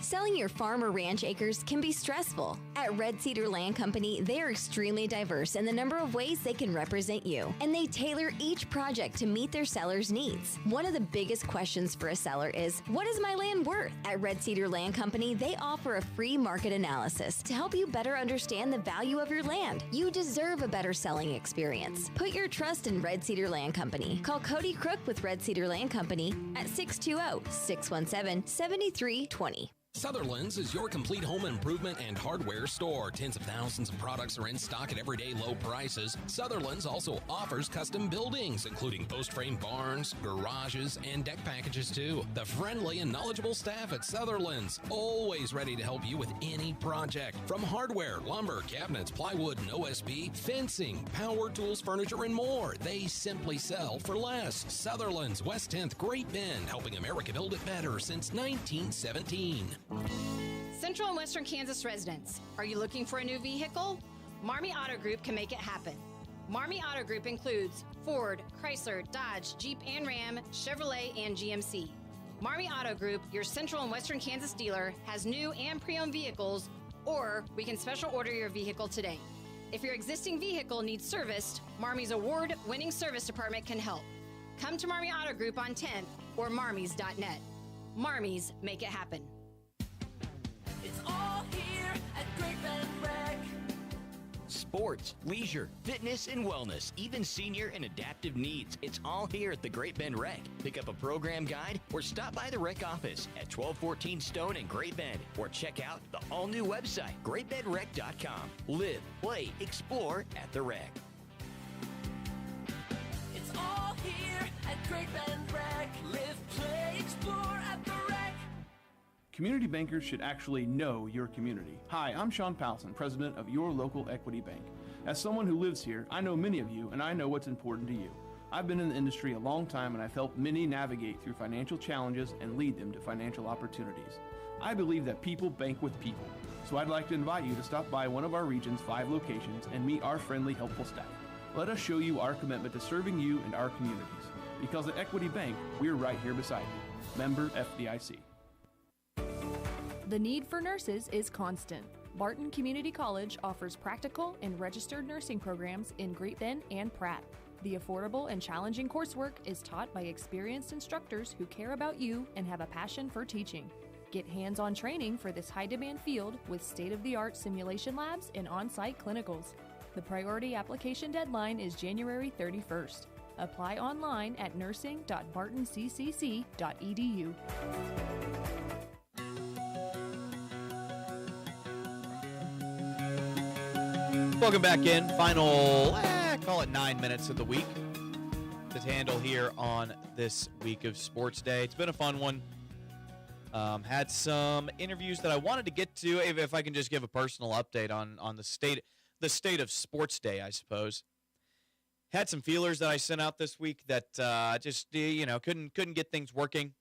Selling your farm or ranch acres can be stressful. At Red Cedar Land Company, they are extremely diverse in the number of ways they can represent you, and they tailor each project to meet their seller's needs. One of the biggest questions for a seller is, what is my land worth? At Red Cedar Land Company, they offer a free market analysis to help you better understand the value of your land. You deserve a better selling experience. Put your trust in Red Cedar Land Company. Call Cody Crook with Red Cedar Land Company at 620-617-7320. Sutherland's is your complete home improvement and hardware store. Tens of thousands of products are in stock at everyday low prices. Sutherland's also offers custom buildings, including post-frame barns, garages, and deck packages too. The friendly and knowledgeable staff at Sutherland's, always ready to help you with any project. From hardware, lumber, cabinets, plywood, and OSB, fencing, power tools, furniture, and more. They simply sell for less. Sutherland's, West 10th, Great Bend, helping America build it better since 1917. Central and Western Kansas residents, are you looking for a new vehicle? Marmy Auto Group can make it happen. Marmy Auto Group includes Ford, Chrysler, Dodge, Jeep and Ram, Chevrolet, and GMC. Marmy Auto Group, your Central and Western Kansas dealer, has new and pre-owned vehicles, or we can special order your vehicle today. If your existing vehicle needs serviced, Marmy's award-winning service department can help. Come to Marmy Auto Group on 10th or marmys.net. Marmys, make it happen. It's all here at Great Bend Rec. Sports, leisure, fitness, and wellness, even senior and adaptive needs. It's all here at the Great Bend Rec. Pick up a program guide or stop by the rec office at 1214 Stone in Great Bend, or check out the all-new website, greatbendrec.com. Live, play, explore at the rec. It's all here at Great Bend Rec. Live, play, explore at the rec. Community bankers should actually know your community. Hi, I'm Sean Powelson, president of your local equity bank. As someone who lives here, I know many of you and I know what's important to you. I've been in the industry a long time and I've helped many navigate through financial challenges and lead them to financial opportunities. I believe that people bank with people, so I'd like to invite you to stop by one of our region's 5 locations and meet our friendly, helpful staff. Let us show you our commitment to serving you and our communities. Because at Equity Bank, we're right here beside you. Member FDIC. The need for nurses is constant. Barton Community College offers practical and registered nursing programs in Great Bend and Pratt. The affordable and challenging coursework is taught by experienced instructors who care about you and have a passion for teaching. Get hands-on training for this high-demand field with state-of-the-art simulation labs and on-site clinicals. The priority application deadline is January 31st. Apply online at nursing.bartonccc.edu. Welcome back in. Final, call it 9 minutes of the week to handle here on this week of Sports Day. It's been a fun one. Had some interviews that I wanted to get to. If I can just give a personal update on the state of Sports Day, I suppose. Had some feelers that I sent out this week that just couldn't get things working.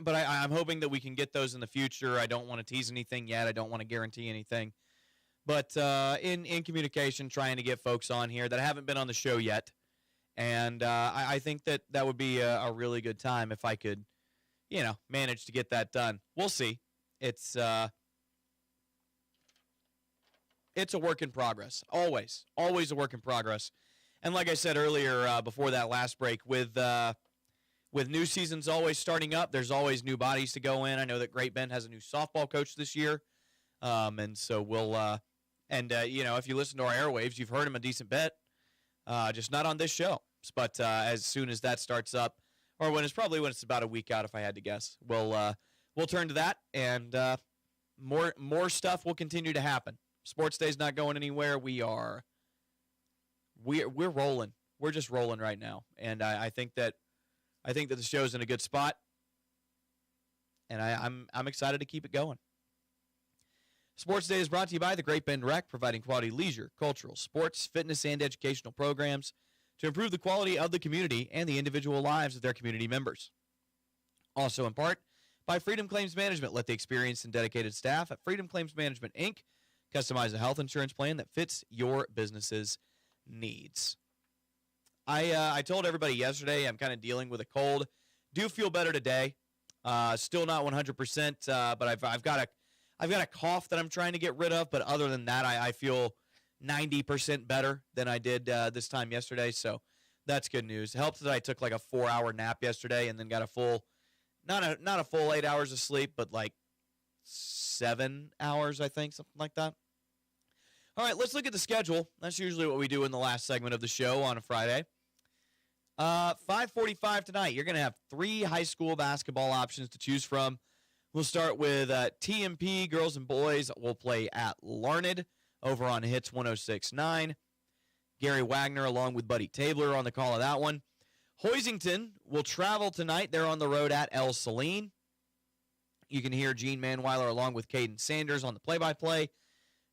But I'm hoping that we can get those in the future. I don't want to tease anything yet. I don't want to guarantee anything. But in communication, trying to get folks on here that haven't been on the show yet. And I think that would be a really good time if I could, manage to get that done. We'll see. It's a work in progress. Always a work in progress. And like I said earlier, before that last break, with new seasons always starting up, there's always new bodies to go in. I know that Great Bend has a new softball coach this year. And so we'll, if you listen to our airwaves, you've heard him a decent bit, just not on this show. But as soon as that starts up, or when it's about a week out, if I had to guess, we'll turn to that, and more stuff will continue to happen. Sports Day's not going anywhere. We're rolling. We're just rolling right now, and I think that the show's in a good spot, and I'm excited to keep it going. Sports Day is brought to you by the Great Bend Rec, providing quality leisure, cultural, sports, fitness, and educational programs to improve the quality of the community and the individual lives of their community members. Also in part by Freedom Claims Management. Let the experienced and dedicated staff at Freedom Claims Management, Inc. customize a health insurance plan that fits your business's needs. I told everybody yesterday I'm kind of dealing with a cold. Do feel better today. Still not 100%, but I've got a cough that I'm trying to get rid of. But other than that, I feel 90% better than I did this time yesterday. So that's good news. It helps that I took like a 4-hour nap yesterday and then got a full, not a full 8 hours of sleep, but like 7 hours, I think, something like that. All right, let's look at the schedule. That's usually what we do in the last segment of the show on a Friday. 5:45 tonight. You're going to have 3 high school basketball options to choose from. We'll start with TMP, girls and boys. Will play at Larned over on Hits 106.9. Gary Wagner along with Buddy Tabler on the call of that one. Hoisington will travel tonight. They're on the road at El Saline. You can hear Gene Manweiler along with Caden Sanders on the play-by-play.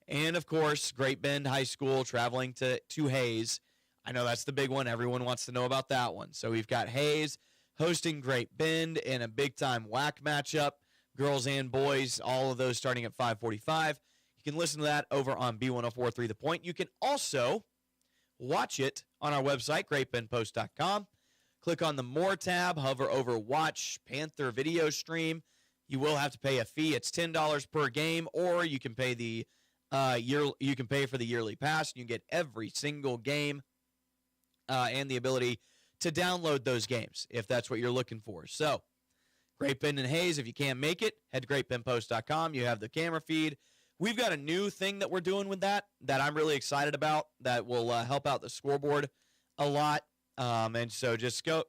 And, of course, Great Bend High School traveling to Hayes. I know that's the big one. Everyone wants to know about that one. So we've got Hayes hosting Great Bend in a big-time WAC matchup, girls and boys, all of those starting at 5:45. You can listen to that over on B1043 The Point. You can also watch it on our website, greatbendpost.com. Click on the More tab, hover over Watch Panther Video Stream. You will have to pay a fee. It's $10 per game, or you can pay you can pay for the yearly pass. You can get every single game and the ability to download those games if that's what you're looking for. So, Great Bend and Hayes, if you can't make it, head to greatbendpost.com. You have the camera feed. We've got a new thing that we're doing with that I'm really excited about that will help out the scoreboard a lot. And so just go.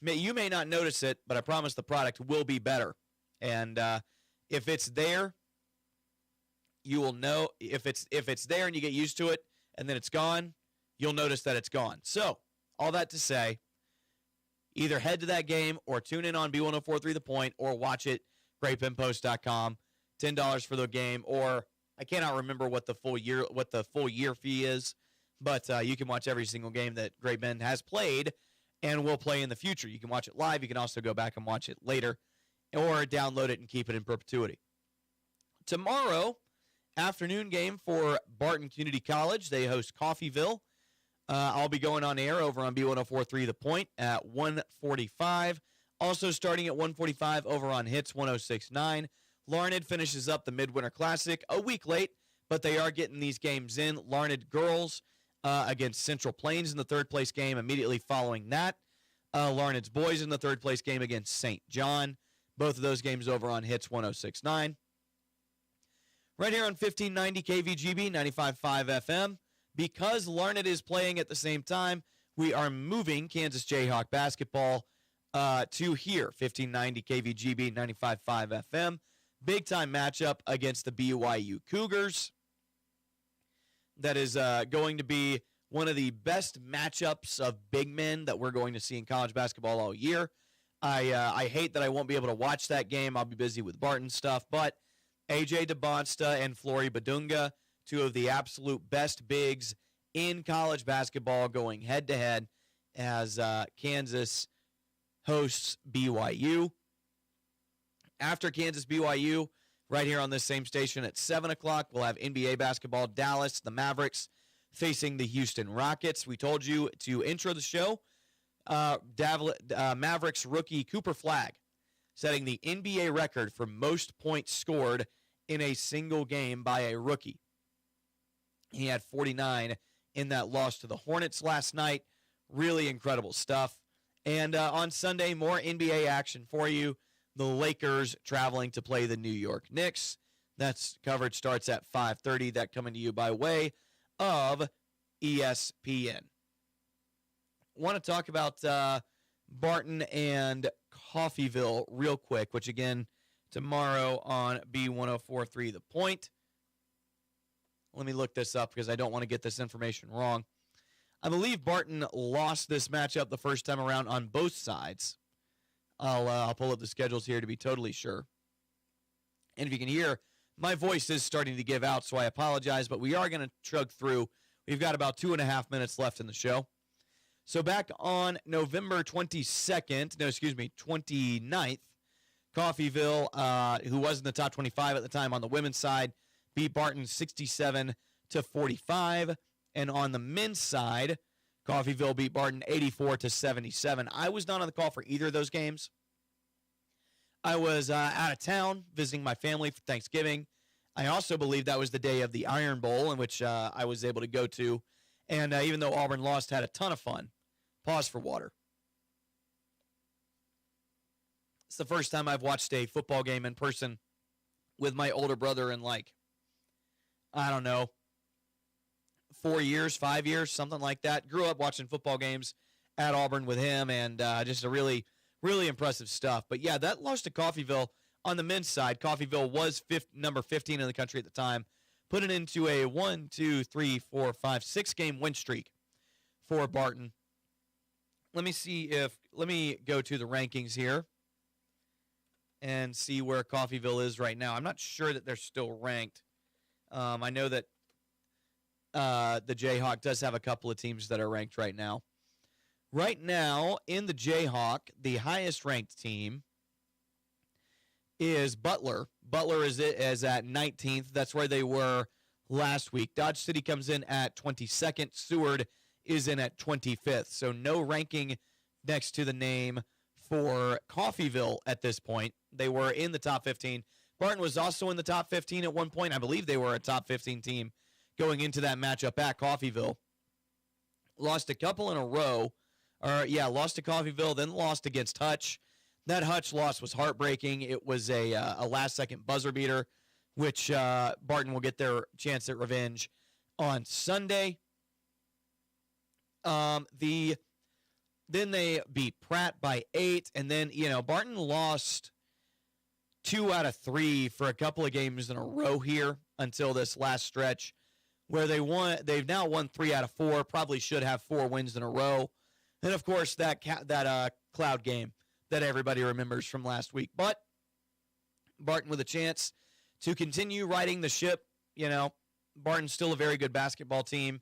You may not notice it, but I promise the product will be better. And if it's there, you will know. If it's there and you get used to it and then it's gone, you'll notice that it's gone. So all that to say, either head to that game or tune in on B1043 The Point or watch it, greatbendpost.com. $10 for the game, or I cannot remember what the full year fee is, but you can watch every single game that Great Bend has played and will play in the future. You can watch it live. You can also go back and watch it later or download it and keep it in perpetuity. Tomorrow, afternoon game for Barton Community College. They host Coffeyville. I'll be going on air over on B1043 The Point at 1:45. Also starting at 1:45 over on Hits 106.9. Larned finishes up the Midwinter Classic a week late, but they are getting these games in. Larned girls against Central Plains in the third-place game immediately following that. Larned's boys in the third-place game against St. John. Both of those games over on Hits 106.9. Right here on 1590 KVGB, 95.5 FM. Because Larned is playing at the same time, we are moving Kansas Jayhawk basketball to here, 1590 KVGB, 95.5 FM. Big-time matchup against the BYU Cougars. That is going to be one of the best matchups of big men that we're going to see in college basketball all year. I hate that I won't be able to watch that game. I'll be busy with Barton stuff, but A.J. DeBonsta and Flory Badunga, two of the absolute best bigs in college basketball, going head-to-head as Kansas hosts BYU. After Kansas BYU, right here on this same station at 7 o'clock, we'll have NBA basketball. Dallas, the Mavericks, facing the Houston Rockets. We told you to intro the show. Mavericks rookie Cooper Flagg setting the NBA record for most points scored in a single game by a rookie. He had 49 in that loss to the Hornets last night. Really incredible stuff. And on Sunday, more NBA action for you. The Lakers traveling to play the New York Knicks. That's coverage starts at 5:30. That coming to you by way of ESPN. Want to talk about Barton and Coffeyville real quick, which again, tomorrow on B1043 The Point. Let me look this up because I don't want to get this information wrong. I believe Barton lost this matchup the first time around on both sides. I'll pull up the schedules here to be totally sure. And if you can hear, my voice is starting to give out, so I apologize, but we are going to chug through. We've got about 2.5 minutes left in the show. So back on November 29th, Coffeyville, who was in the top 25 at the time on the women's side, beat Barton 67-45. And on the men's side, Coffeyville beat Barton 84-77. I was not on the call for either of those games. I was out of town visiting my family for Thanksgiving. I also believe that was the day of the Iron Bowl in which I was able to go to. And even though Auburn lost, had a ton of fun. Pause for water. It's the first time I've watched a football game in person with my older brother in 4 years, 5 years, something like that. Grew up watching football games at Auburn with him, and just a really, really impressive stuff. But, yeah, that loss to Coffeyville on the men's side. Coffeyville was number 15 in the country at the time. Put it into a 6-game win streak for Barton. Let me go to the rankings here and see where Coffeyville is right now. I'm not sure that they're still ranked. I know that the Jayhawk does have a couple of teams that are ranked right now. Right now, in the Jayhawk, the highest-ranked team is Butler. Butler is at 19th. That's where they were last week. Dodge City comes in at 22nd. Seward is in at 25th. So no ranking next to the name for Coffeyville at this point. They were in the top 15. Barton was also in the top 15 at one point. I believe they were a top 15 team going into that matchup at Coffeyville. Lost a couple in a row. Lost to Coffeyville, then lost against Hutch. That Hutch loss was heartbreaking. It was a last-second buzzer beater, which Barton will get their chance at revenge on Sunday. Then they beat Pratt by 8, and then, Barton lost 2 out of 3 for a couple of games in a row here until this last stretch where they've now won 3 out of 4, probably should have 4 wins in a row. And, of course, that Cloud game that everybody remembers from last week. But Barton with a chance to continue riding the ship. Barton's still a very good basketball team.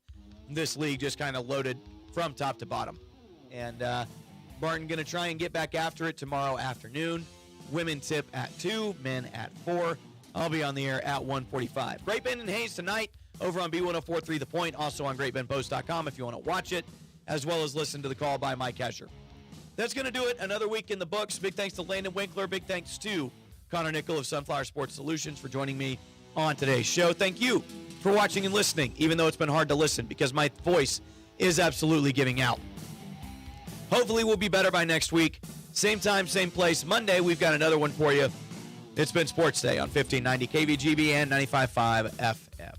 This league just kind of loaded from top to bottom. And Barton going to try and get back after it tomorrow afternoon. Women tip at 2, men at 4. I'll be on the air at 1:45. Great Bend and Hayes tonight over on B1043 The Point, also on GreatBendPost.com if you want to watch it, as well as listen to the call by Mike Hesher. That's going to do it. Another week in the books. Big thanks to Landon Winkler. Big thanks to Connor Nickel of Sunflower Sports Solutions for joining me on today's show. Thank you for watching and listening, even though it's been hard to listen because my voice is absolutely giving out. Hopefully we'll be better by next week. Same time, same place. Monday, we've got another one for you. It's been Sports Day on 1590 KVGB and 95.5 FM.